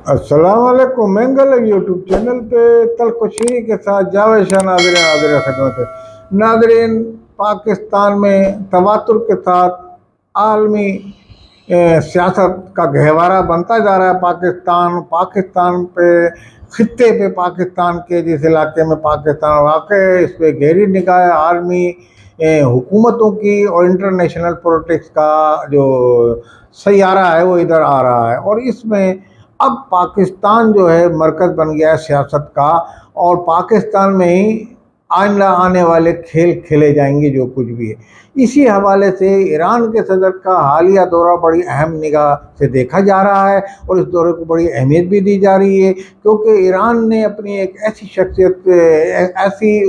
السلام علیکم، Mengal YouTube channel پہ تلخ و شیریں کے ساتھ جاوید شاہ ناظرین حاضر خدمت ہے۔ ناظرین، پاکستان میں تواتر کے ساتھ عالمی سیاست کا گہوارہ بنتا جا رہا ہے۔ پاکستان پہ، خطے پہ پاکستان کے جس علاقے میں پاکستان واقع ہے، اس پہ گہری نگاہ عالمی حکومتوں کی اور انٹرنیشنل پولیٹکس کا جو سیارہ ہے وہ ادھر آ رہا ہے، اور اس میں اب پاکستان جو ہے مرکز بن گیا ہے سیاست کا، اور پاکستان میں ہی آئندہ آنے والے کھیل کھیلے جائیں گے جو کچھ بھی ہے۔ اسی حوالے سے ایران کے صدر کا حالیہ دورہ بڑی اہم نگاہ سے دیکھا جا رہا ہے، اور اس دورے کو بڑی اہمیت بھی دی جا رہی ہے، کیونکہ ایران نے اپنی ایک ایسی شخصیت، ایسی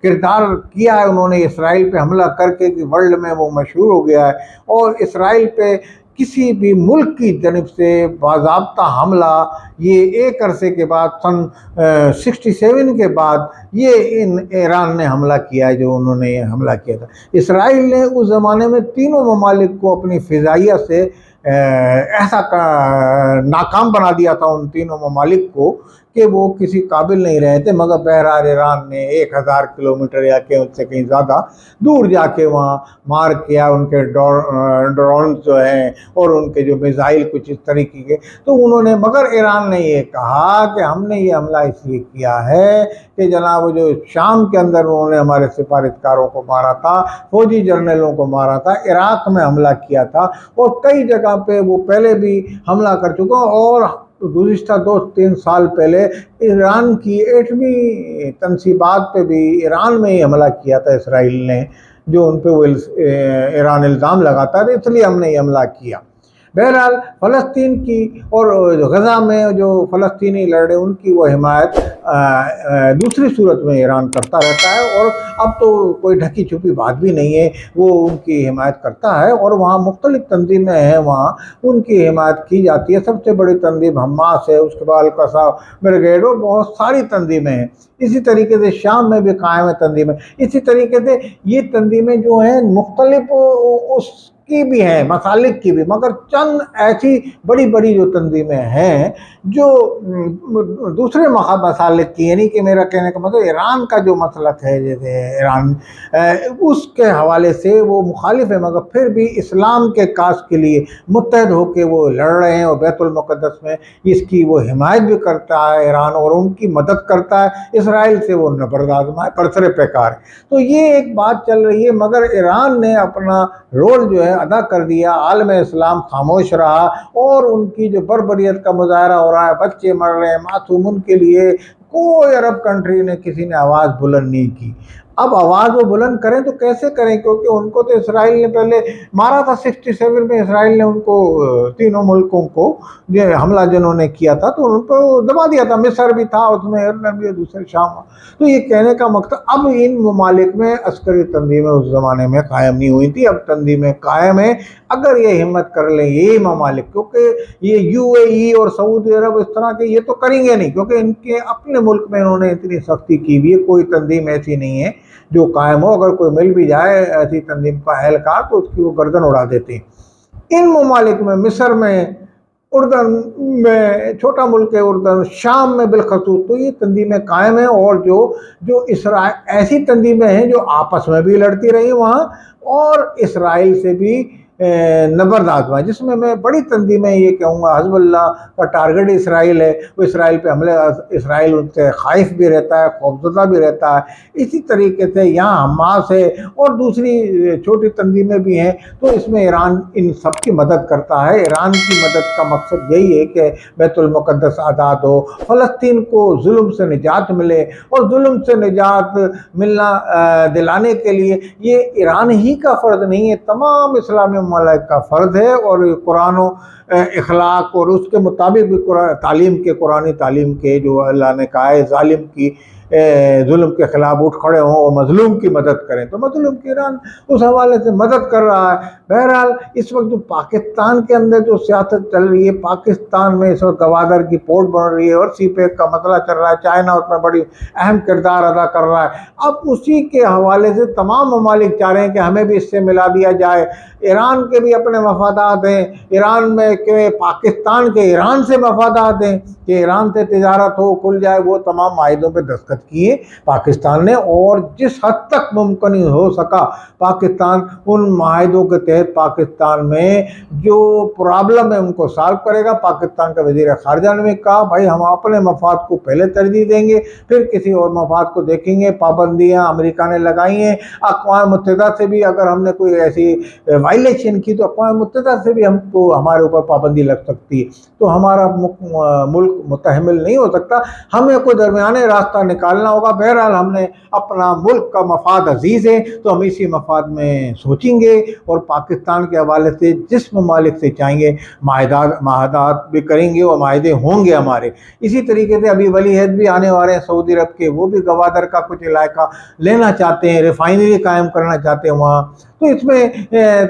کردار کیا ہے انہوں نے اسرائیل پہ حملہ کر کے کہ ورلڈ میں وہ مشہور ہو گیا ہے۔ اور اسرائیل پہ کسی بھی ملک کی جانب سے باضابطہ حملہ، یہ ایک عرصے کے بعد سن 67 کے بعد یہ ایران نے حملہ کیا ہے، جو انہوں نے یہ حملہ کیا تھا۔ اسرائیل نے اس زمانے میں تینوں ممالک کو اپنی فضائیہ سے ایسا ناکام بنا دیا تھا، ان تینوں ممالک کو، کہ وہ کسی قابل نہیں رہے تھے، مگر بہرحال ایران نے 1000 کلومیٹر یا کہ اس سے کہیں زیادہ دور جا کے وہاں مار کیا، ان کے ڈرونز جو ہیں اور ان کے جو میزائل کچھ اس طریقے کے، تو انہوں نے، مگر ایران نے یہ کہا کہ ہم نے یہ حملہ اس لیے کیا ہے کہ جناب جو شام کے اندر انہوں نے ہمارے سفارتکاروں کو مارا تھا، فوجی جرنیلوں کو مارا تھا، عراق میں حملہ کیا تھا، اور کئی جگہ پہ وہ پہلے بھی حملہ کر چکا، اور گزشتہ 2-3 سال پہلے ایران کی ایٹمی تنصیبات پہ بھی ایران میں ہی حملہ کیا تھا اسرائیل نے، جو ان پہ وہ ایران الزام لگاتا ہے، اس لیے ہم نے یہ حملہ کیا۔ بہرحال فلسطین کی اور غزہ میں جو فلسطینی لڑے ان کی وہ حمایت دوسری صورت میں ایران کرتا رہتا ہے، اور اب تو کوئی ڈھکی چھپی بات بھی نہیں ہے، وہ ان کی حمایت کرتا ہے، اور وہاں مختلف تنظیمیں ہیں، وہاں ان کی حمایت کی جاتی ہے۔ سب سے بڑی تنظیم حماس ہے، اس کے بعد القصا بریگیڈ، اور بہت ساری تنظیمیں ہیں۔ اسی طریقے سے شام میں بھی قائم ہے تنظیمیں۔ اسی طریقے سے یہ تنظیمیں جو ہیں مختلف اس کی بھی ہیں، مسالک کی بھی، مگر چند ایسی بڑی بڑی جو تنظیمیں ہیں جو دوسرے مسالک کی، یعنی کہ میرا کہنے کا مطلب ایران کا جو مسلک ہے، جیسے ایران اس کے حوالے سے وہ مخالف ہے، مگر پھر بھی اسلام کے کاز کے لیے متحد ہو کے وہ لڑ رہے ہیں، اور بیت المقدس میں اس کی وہ حمایت بھی کرتا ہے ایران، اور ان کی مدد کرتا ہے۔ اسرائیل سے وہ نبرد آزمائے برسر پیکار ہے۔ تو یہ ایک بات چل رہی ہے، مگر ایران نے اپنا رول جو ہے ادا کر دیا، عالم اسلام خاموش رہا، اور ان کی جو بربریت کا مظاہرہ ہو رہا ہے، بچے مر رہے ہیں معصوم، ان کے لیے کوئی عرب کنٹری نے کسی نے آواز بلند نہیں کی۔ اب آواز وہ بلند کریں تو کیسے کریں، کیونکہ ان کو تو اسرائیل نے پہلے مارا تھا 67 میں، اسرائیل نے ان کو تینوں ملکوں کو حملہ جنہوں نے کیا تھا تو ان کو دبا دیا تھا، مصر بھی تھا اس میں، اردن بھی، دوسرے شام۔ تو یہ کہنے کا مقصد، اب ان ممالک میں عسکری تنظیمیں اس زمانے میں قائم نہیں ہوئی تھی، اب تنظیمیں قائم ہیں۔ اگر یہ ہمت کر لیں یہ ممالک، کیونکہ یہ UAE اور سعودی عرب اس طرح کے یہ تو کریں گے نہیں، کیونکہ ان کے اپنے ملک میں انہوں نے اتنی سختی کی ہوئی ہے، کوئی تنظیم ایسی نہیں ہے جو قائم ہو، اگر کوئی مل بھی جائے ایسی تنظیم کا اہلکار تو اس کی وہ گردن اڑا دیتے ہیں۔ ان ممالک میں، مصر میں، اردن میں، چھوٹا ملک ہے اردن، شام میں بالخصوص، تو یہ تنظیمیں قائم ہیں، اور جو ایسی تنظیمیں ہیں جو آپس میں بھی لڑتی رہی وہاں، اور اسرائیل سے بھی نبرد آزمائے، جس میں بڑی تنظیمیں یہ کہوں گا حزب اللہ کا ٹارگٹ اسرائیل ہے، وہ اسرائیل پہ حملے، اسرائیل ان سے خائف بھی رہتا ہے، خوفزدہ بھی رہتا ہے۔ اسی طریقے سے یہاں حماس ہے، اور دوسری چھوٹی تنظیمیں بھی ہیں، تو اس میں ایران ان سب کی مدد کرتا ہے۔ ایران کی مدد کا مقصد یہی ہے کہ بیت المقدس آزاد ہو، فلسطین کو ظلم سے نجات ملے، اور ظلم سے نجات ملنا دلانے کے لیے یہ ایران ہی کا فرض نہیں ہے، تمام اسلامی ممالک کا فرض ہے، اور قرآن و اخلاق اور اس کے مطابق بھی تعلیم کے، قرآنی تعلیم کے، جو اللہ نے کہا ہے ظالم کی ظلم کے خلاف اٹھ کھڑے ہوں اور مظلوم کی مدد کریں، تو مظلوم کی ایران اس حوالے سے مدد کر رہا ہے۔ بہرحال اس وقت جو پاکستان کے اندر جو سیاست چل رہی ہے، پاکستان میں اس وقت گوادر کی پورٹ بن رہی ہے اور سی پیک کا مسئلہ چل رہا ہے، چائنا اس میں بڑی اہم کردار ادا کر رہا ہے۔ اب اسی کے حوالے سے تمام ممالک چاہ رہے ہیں کہ ہمیں بھی اس سے ملا دیا جائے۔ ایران کے بھی اپنے مفادات ہیں، ایران میں کہ پاکستان کے ایران سے مفادات ہیں کہ ایران سے تجارت ہو، کھل جائے۔ وہ تمام معاہدوں پہ دستخط کیے پاکستان نے، اور جس حد تک ممکن ہو سکا پاکستان ان معاہدوں کے تحت پاکستان میں جو پرابلم ہے ان کو سالو کرے گا۔ پاکستان کا وزیر خارجہ نے کہا بھائی ہم اپنے مفاد کو پہلے ترجیح دیں گے، پھر کسی اور مفاد کو دیکھیں گے۔ پابندیاں امریکہ نے لگائی ہیں، اقوام متحدہ سے بھی اگر ہم نے کوئی ایسی وائلیشن کی تو اقوام متحدہ سے بھی ہم کو ہمارے اوپر پابندی لگ سکتی ہے، تو ہمارا ملک متحمل نہیں ہو سکتا، ہمیں کوئی درمیانے راستہ نکالنا ہوگا۔ بہرحال ہم نے اپنا ملک کا مفاد عزیز ہے تو ہم اسی مفاد میں سوچیں گے، اور پاکستان کے حوالے سے جس ممالک سے چاہیں گے معاہدات بھی کریں گے اور معاہدے ہوں گے ہمارے۔ اسی طریقے سے ابھی ولی عہد بھی آنے والے ہیں سعودی عرب کے، وہ بھی گوادر کا کچھ علاقہ لینا چاہتے ہیں، ریفائنری قائم کرنا چاہتے ہیں وہاں۔ تو اس میں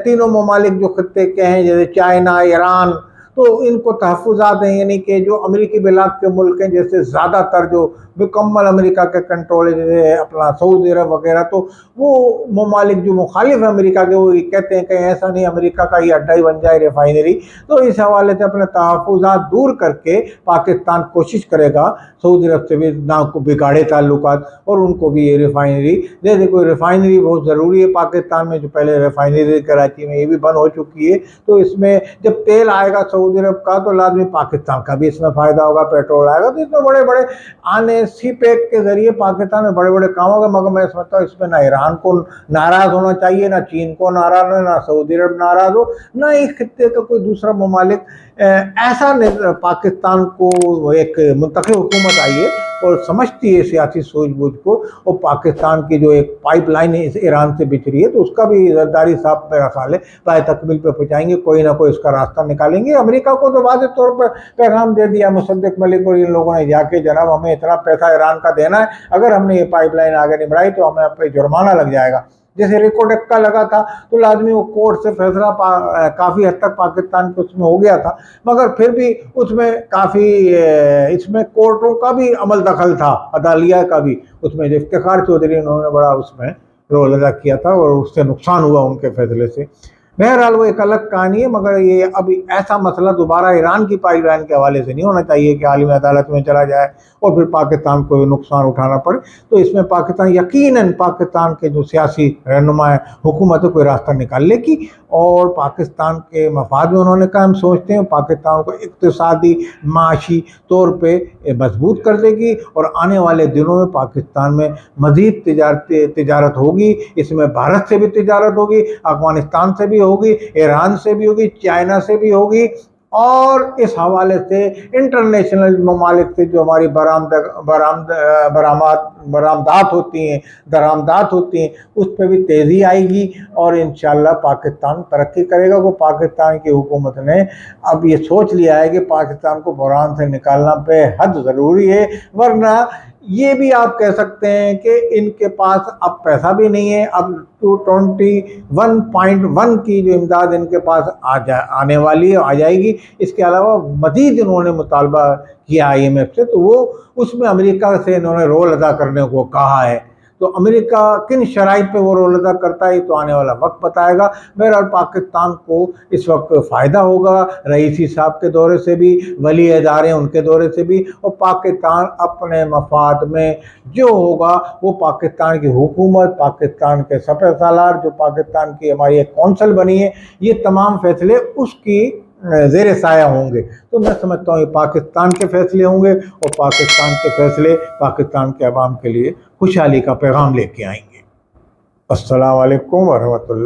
تینوں ممالک جو خطے کے ہیں جیسے چائنا، ایران، تو ان کو تحفظات ہیں، یعنی کہ جو امریکی بلاک کے ملک ہیں جیسے زیادہ تر جو مکمل امریکہ کے کنٹرول جیسے اپنا سعودی عرب وغیرہ، تو وہ ممالک جو مخالف ہیں امریکہ کے وہ کہتے ہیں کہ ایسا نہیں امریکہ کا یہ اڈا ہی بن جائے ریفائنری۔ تو اس حوالے سے اپنے تحفظات دور کر کے پاکستان کوشش کرے گا سعودی عرب سے بھی نہ کو بگاڑے تعلقات اور ان کو بھی یہ ریفائنری دے دے۔ کوئی ریفائنری بہت ضروری ہے پاکستان میں، جو پہلے ریفائنری کراچی میں یہ بھی بند ہو چکی ہے، تو اس میں جب تیل آئے گا سعودی عرب کا تو لازمی پاکستان کا بھی اس میں فائدہ ہوگا، پیٹرول آئے گا، تو اس میں بڑے بڑے آنے سی پیک کے ذریعے پاکستان میں بڑے بڑے کام ہوگا۔ مگر میں سمجھتا ہوں اس میں نہ ایران کو ناراض ہونا چاہیے، نہ چین کو ناراض ہو، نہ سعودی عرب ناراض ہو، نہ اس خطے کا کوئی دوسرا ممالک۔ ایسا پاکستان کو ایک منتخب حکومت آئی ہے اور سمجھتی ہے سیاسی سوچ بوجھ کو، اور پاکستان کی جو ایک پائپ لائن ہے اس ایران سے بچھ رہی ہے تو اس کا بھی زرداری صاحب میرا خیال ہے پائے تکمیل پہ پہنچائیں گے، کوئی نہ کوئی اس کا راستہ نکالیں گے۔ امریکہ کو تو واضح طور پر پیغام دے دیا مصدق ملک اور ان لوگوں نے جا کے جناب ہمیں اتنا پیسہ ایران کا دینا ہے، اگر ہم نے یہ پائپ لائن آگے نہیں بڑھائی تو ہمیں پہ جرمانہ لگ جائے گا۔ جیسے ریکوڈک کا لگا تھا تو لازمی وہ کورٹ سے فیصلہ کافی حد تک پاکستان کے اس میں ہو گیا تھا، مگر پھر بھی اس میں کافی اس میں کورٹوں کا بھی عمل دخل تھا، عدلیہ کا بھی، اس میں جو افتخار چودھری انہوں نے بڑا اس میں رول ادا کیا تھا اور اس سے نقصان ہوا ان کے فیصلے سے۔ بہرحال وہ ایک الگ کہانی ہے، مگر یہ اب ایسا مسئلہ دوبارہ ایران کی پائپ لائن کے حوالے سے نہیں ہونا چاہیے کہ عالمی عدالت میں چلا جائے اور پھر پاکستان کو نقصان اٹھانا پڑے۔ تو اس میں پاکستان یقیناً پاکستان کے جو سیاسی رہنما ہے حکومت کوئی راستہ نکالنے کی، اور پاکستان کے مفاد میں انہوں نے کہا ہم سوچتے ہیں پاکستان کو اقتصادی معاشی طور پہ مضبوط کر دے گی، اور آنے والے دنوں میں پاکستان میں مزید تجارت ہوگی۔ اس میں بھارت سے بھی تجارت ہوگی، افغانستان سے بھی ہوگی، ایران سے بھی ہوگی، چائنا سے بھی ہوگی، اور اس حوالے سے انٹرنیشنل ممالک سے جو ہماری برآمدات ہوتی ہیں، درآمدات ہوتی ہیں، اس پہ بھی تیزی آئے گی، اور انشاءاللہ پاکستان ترقی کرے گا۔ وہ پاکستان کی حکومت نے اب یہ سوچ لیا ہے کہ پاکستان کو بحران سے نکالنا بے حد ضروری ہے، ورنہ یہ بھی آپ کہہ سکتے ہیں کہ ان کے پاس اب پیسہ بھی نہیں ہے۔ اب 221.1 کی جو امداد ان کے پاس آنے والی ہے، آ جائے گی۔ اس کے علاوہ مزید انہوں نے مطالبہ کیا IMF سے، تو وہ اس میں امریکہ سے انہوں نے رول ادا کرنے کو کہا ہے۔ تو امریکہ کن شرائط پہ وہ رول ادا کرتا ہے تو آنے والا وقت بتائے گا۔ بہرحال پاکستان کو اس وقت فائدہ ہوگا رئیسی صاحب کے دورے سے بھی، ولی ادارے ان کے دورے سے بھی، اور پاکستان اپنے مفاد میں جو ہوگا وہ پاکستان کی حکومت، پاکستان کے سپہ سالار، جو پاکستان کی ہماری ایک کونسل بنی ہے، یہ تمام فیصلے اس کی زیر سایہ ہوں گے۔ تو میں سمجھتا ہوں یہ پاکستان کے فیصلے ہوں گے، اور پاکستان کے فیصلے پاکستان کے عوام کے لیے خوشحالی کا پیغام لے کے آئیں گے۔ السلام علیکم ورحمۃ اللہ۔